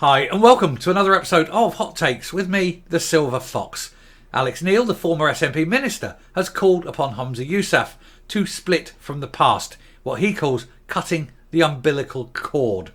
Hi, and welcome to another episode of Hot Takes with me, the Silver Fox. Alex Neil, the former SNP minister, has called upon Humza Yousaf to split from the past, what he calls cutting the umbilical cord.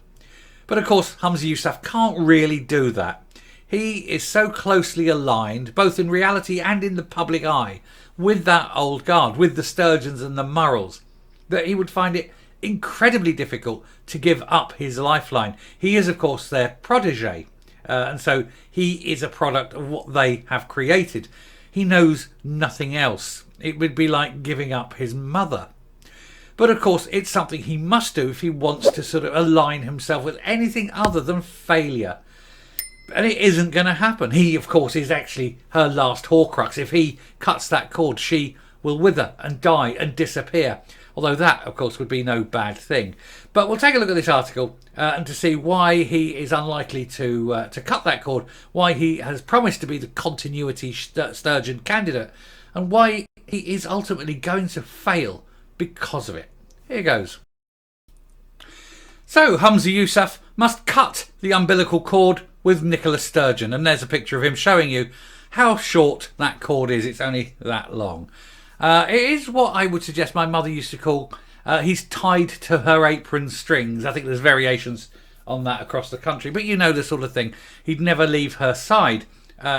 But of course, Humza Yousaf can't really do that. He is so closely aligned, both in reality and in the public eye, with that old guard, with the Sturgeons and the Murrells, that he would find it incredibly difficult to give up his lifeline. He is, of course, their protege, and so he is a product of what they have created. He knows nothing else. It would be like giving up his mother. But of course, it's something he must do if he wants to sort of align himself with anything other than failure. And it isn't going to happen. He, of course, is actually her last Horcrux. If he cuts that cord, she will wither and die and disappear. Although that, of course, would be no bad thing. But we'll take a look at this article and to see why he is unlikely to cut that cord, why he has promised to be the continuity Sturgeon candidate, and why he is ultimately going to fail because of it. Here goes. So, Humza Yousaf must cut the umbilical cord with Nicola Sturgeon. And there's a picture of him showing you how short that cord is. It's only that long. It is what I would suggest my mother used to call he's tied to her apron strings. I think there's variations on that across the country, but you know the sort of thing. He'd never leave her side.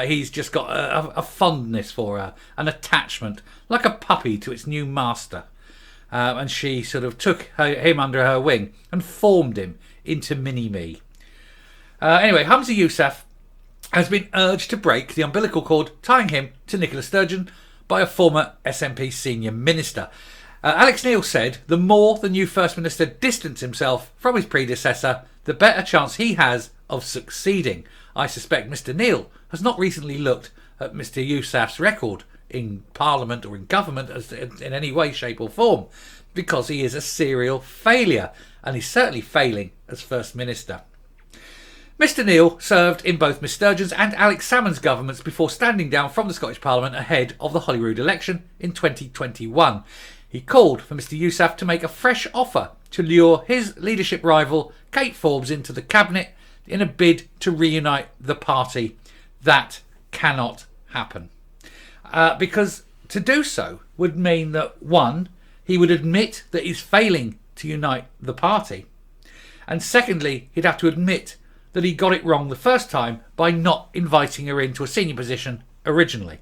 He's just got a fondness for her, an attachment, like a puppy to its new master. And she sort of took him under her wing and formed him into mini-me. Anyway, Humza Yousaf has been urged to break the umbilical cord tying him to Nicola Sturgeon by a former SNP senior minister. Alex Neil said the more the new First Minister distanced himself from his predecessor, the better chance he has of succeeding. I suspect Mr Neil has not recently looked at Mr Yousaf's record in Parliament or in government as in any way, shape or form, because he is a serial failure, and he's certainly failing as First Minister. Mr Neil served in both Miss Sturgeon's and Alex Salmond's governments before standing down from the Scottish Parliament ahead of the Holyrood election in 2021. He called for Mr Yousaf to make a fresh offer to lure his leadership rival Kate Forbes into the cabinet in a bid to reunite the party. That cannot happen. Because to do so would mean that, one, he would admit that he's failing to unite the party. And secondly, he'd have to admit that he got it wrong the first time by not inviting her into a senior position originally.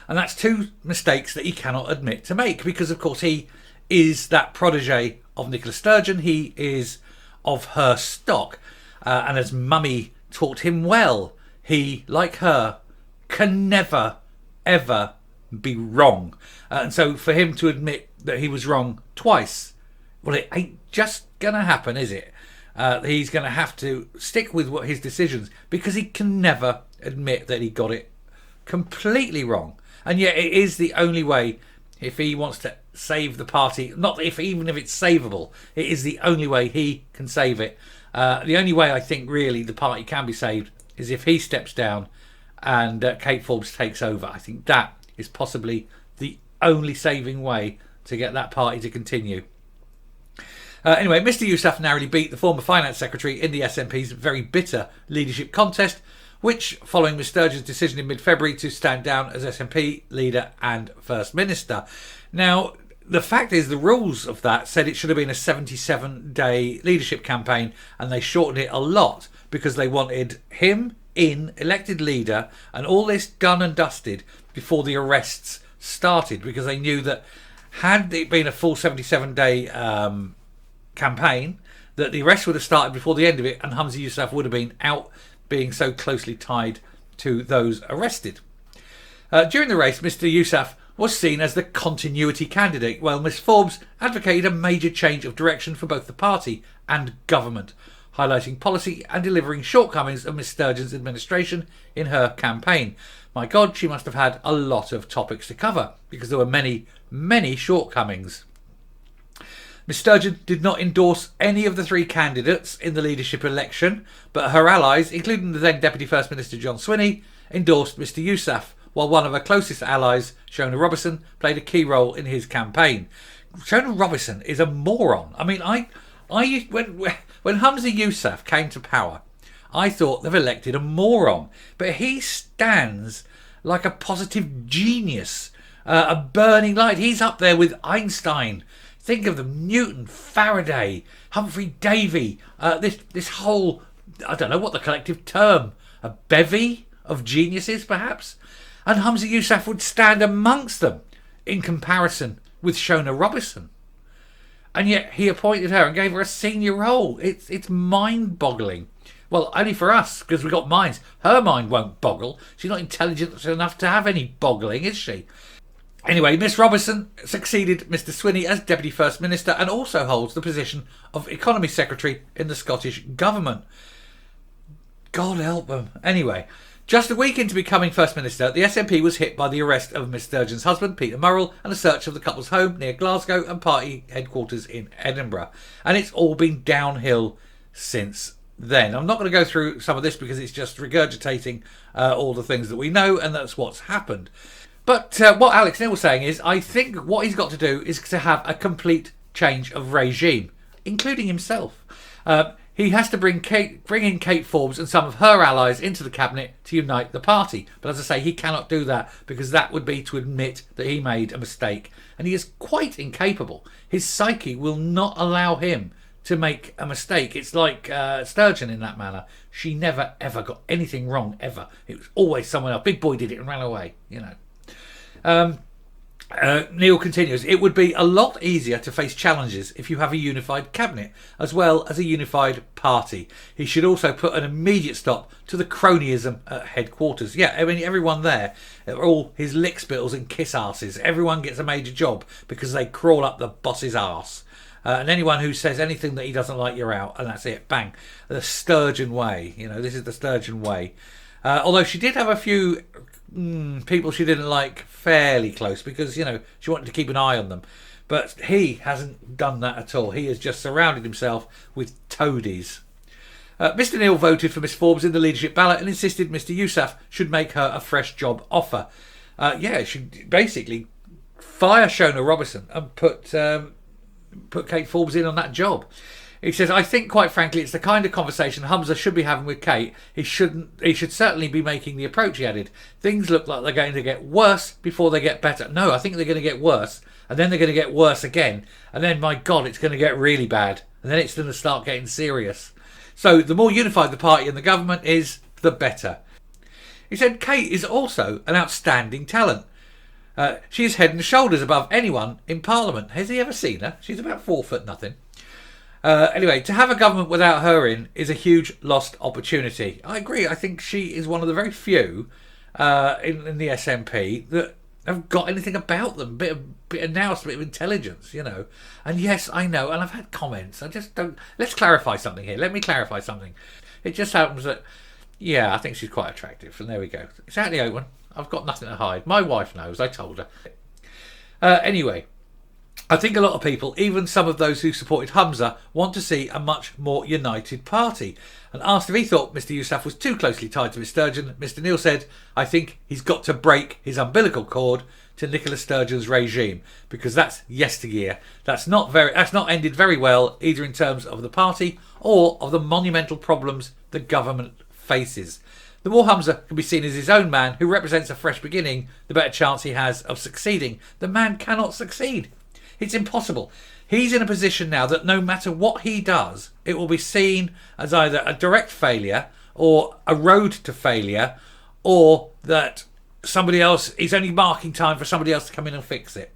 And that's two mistakes that he cannot admit to make, because of course he is that protege of Nicola Sturgeon. He is of her stock, and as Mummy taught him well, he, like her, can never ever be wrong. And so for him to admit that he was wrong twice, well, it ain't just gonna happen, is it? He's going to have to stick with what his decisions, because he can never admit that he got it completely wrong. And yet it is the only way, if he wants to save the party, not if even if it's savable, it is the only way he can save it. The only way I think really the party can be saved is if he steps down and Kate Forbes takes over. I think that is possibly the only saving way to get that party to continue. Anyway, Mr Yousaf narrowly beat the former finance secretary in the SNP's very bitter leadership contest, which, following Ms Sturgeon's decision in mid-February to stand down as SNP leader and First Minister. Now, the fact is the rules of that said it should have been a 77-day leadership campaign, and they shortened it a lot because they wanted him in, elected leader, and all this done and dusted before the arrests started, because they knew that had it been a full 77-day campaign, that the arrest would have started before the end of it, and Humza Yousaf would have been out, being so closely tied to those arrested. During the race, Mr Yousaf was seen as the continuity candidate, while Miss Forbes advocated a major change of direction for both the party and government, highlighting policy and delivering shortcomings of Miss Sturgeon's administration in her campaign. My God, she must have had a lot of topics to cover, because there were many, many shortcomings. Ms Sturgeon did not endorse any of the three candidates in the leadership election, but her allies, including the then Deputy First Minister John Swinney, endorsed Mr Yousaf, while one of her closest allies, Shona Robison, played a key role in his campaign. Shona Robison is a moron. I mean, when Humza Yousaf came to power, I thought they've elected a moron. But he stands like a positive genius, a burning light. He's up there with Einstein. Think of them: Newton, Faraday, Humphrey Davy. This whole, I don't know what the collective term, a bevy of geniuses perhaps. And Humza Yousaf would stand amongst them in comparison with Shona Robison. And yet he appointed her and gave her a senior role. It's mind-boggling. Well, only for us, because we've got minds. Her mind won't boggle. She's not intelligent enough to have any boggling, is she? Anyway, Miss Robison succeeded Mr Swinney as Deputy First Minister and also holds the position of Economy Secretary in the Scottish Government. God help them. Anyway, just a week into becoming First Minister, the SNP was hit by the arrest of Miss Sturgeon's husband, Peter Murrell, and a search of the couple's home near Glasgow and party headquarters in Edinburgh. And it's all been downhill since then. I'm not going to go through some of this because it's just regurgitating all the things that we know, and that's what's happened. But what Alex Neil was saying is, I think what he's got to do is to have a complete change of regime, including himself. He has to bring in Kate Forbes and some of her allies into the cabinet to unite the party. But as I say, he cannot do that because that would be to admit that he made a mistake. And he is quite incapable. His psyche will not allow him to make a mistake. It's like Sturgeon in that manner. She never, ever got anything wrong, ever. It was always someone else. Big Boy did it and ran away, you know. Neil continues, it would be a lot easier to face challenges if you have a unified cabinet, as well as a unified party. He should also put an immediate stop to the cronyism at headquarters. Yeah, I mean, everyone there are all his lickspittles and kiss asses. Everyone gets a major job because they crawl up the boss's arse. And anyone who says anything that he doesn't like, you're out. And that's it. Bang. The Sturgeon way. You know, this is the Sturgeon way. Although she did have a few people she didn't like fairly close because, you know, she wanted to keep an eye on them. But he hasn't done that at all. He has just surrounded himself with toadies. Mr Neil voted for Miss Forbes in the leadership ballot and insisted Mr Yousaf should make her a fresh job offer. She basically fire Shona Robison and put Kate Forbes in on that job. He says, I think, quite frankly, it's the kind of conversation Humza should be having with Kate. He should certainly be making the approach, he added. Things look like they're going to get worse before they get better. No, I think they're going to get worse, and then they're going to get worse again, and then, my God, it's going to get really bad, and then it's going to start getting serious. So the more unified the party and the government is, the better. He said, Kate is also an outstanding talent. She is head and shoulders above anyone in Parliament. Has he ever seen her? She's about 4 foot nothing. Anyway, to have a government without her in is a huge lost opportunity. I agree. I think she is one of the very few in the SNP that have got anything about them. Bit of nous, a bit of intelligence, you know. And yes, I know, and I've had comments. I just don't. Let's clarify something here. Let me clarify something. It just happens that, yeah, I think she's quite attractive. And there we go. It's out in the open. I've got nothing to hide. My wife knows. I told her. Anyway. I think a lot of people, even some of those who supported Humza, want to see a much more united party. And asked if he thought Mr Yousaf was too closely tied to Miss Sturgeon, Mr Neil said, I think he's got to break his umbilical cord to Nicola Sturgeon's regime, because that's yesteryear. That's not ended very well, either in terms of the party or of the monumental problems the government faces. The more Humza can be seen as his own man, who represents a fresh beginning, the better chance he has of succeeding. The man cannot succeed. It's impossible. He's in a position now that no matter what he does, it will be seen as either a direct failure or a road to failure, or that somebody else is only marking time for somebody else to come in and fix it.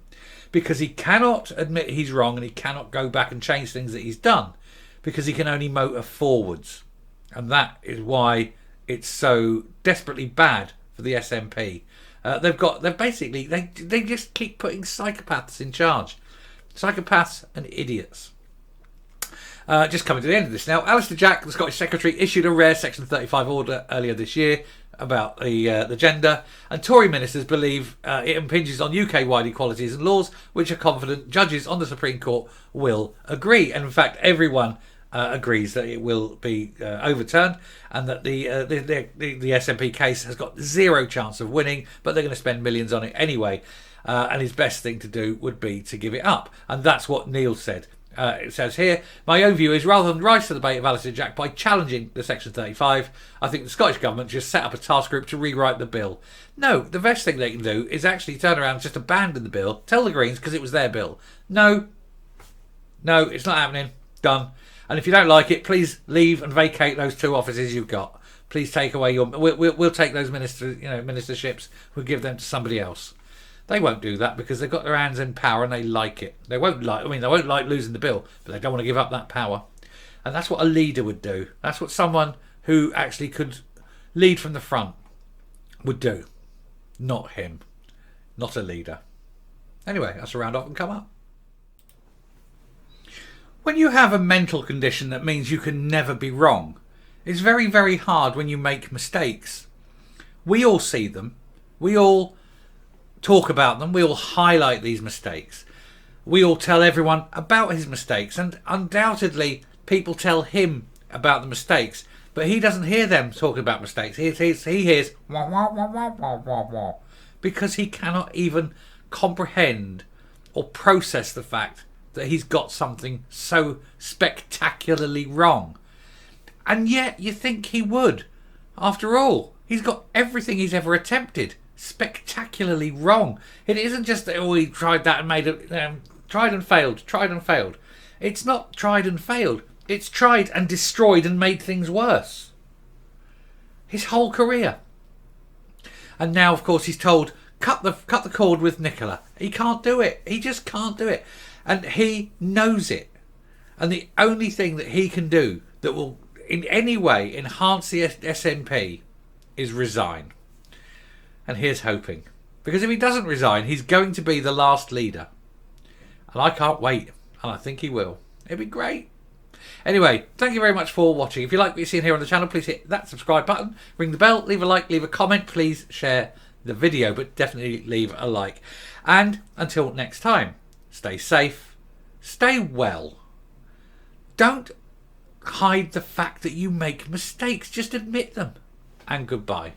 Because he cannot admit he's wrong and he cannot go back and change things that he's done, because he can only motor forwards. And that is why it's so desperately bad for the SNP. They just keep putting psychopaths in charge. Psychopaths and idiots. Just coming to the end of this now. Alistair Jack, the Scottish Secretary, issued a rare Section 35 order earlier this year about the gender, and Tory ministers believe it impinges on UK-wide equalities and laws, which are confident judges on the Supreme Court will agree. And in fact, everyone agrees that it will be overturned, and that the SNP case has got zero chance of winning, but they're going to spend millions on it anyway. And his best thing to do would be to give it up. And that's what Neil said. It says here, my own view is rather than rise to the bait of Alistair Jack by challenging the Section 35, I think the Scottish Government should set up a task group to rewrite the bill. No, the best thing they can do is actually turn around and just abandon the bill, tell the Greens because it was their bill. No, it's not happening. Done. And if you don't like it, please leave and vacate those 2 offices you've got. Please take away your... We'll take those ministerships. We'll give them to somebody else. They won't do that because they've got their hands in power and they like it. They won't like losing the bill, but they don't want to give up that power. And that's what a leader would do. That's what someone who actually could lead from the front would do. Not him. Not a leader. Anyway, that's a round off and come up. When you have a mental condition that means you can never be wrong, it's very, very hard when you make mistakes. We all see them. We all talk about them. We all highlight these mistakes. We all tell everyone about his mistakes, and undoubtedly people tell him about the mistakes, but he doesn't hear them talking about mistakes. He hears wah, wah, wah, wah, wah, wah, wah, because he cannot even comprehend or process the fact that he's got something so spectacularly wrong. And yet you think he would. After all, he's got everything he's ever attempted spectacularly wrong. It isn't just that he tried that and made it tried and failed. It's not tried and failed. It's tried and destroyed and made things worse. His whole career. And now, of course, he's told cut the cord with Nicola. He can't do it. He just can't do it. And he knows it. And the only thing that he can do that will in any way enhance the SNP is resign. And here's hoping. Because if he doesn't resign, he's going to be the last leader. And I can't wait. And I think he will. It'd be great. Anyway, thank you very much for watching. If you like what you're seeing here on the channel, please hit that subscribe button. Ring the bell, leave a like, leave a comment. Please share the video, but definitely leave a like. And until next time, stay safe, stay well. Don't hide the fact that you make mistakes. Just admit them. And goodbye.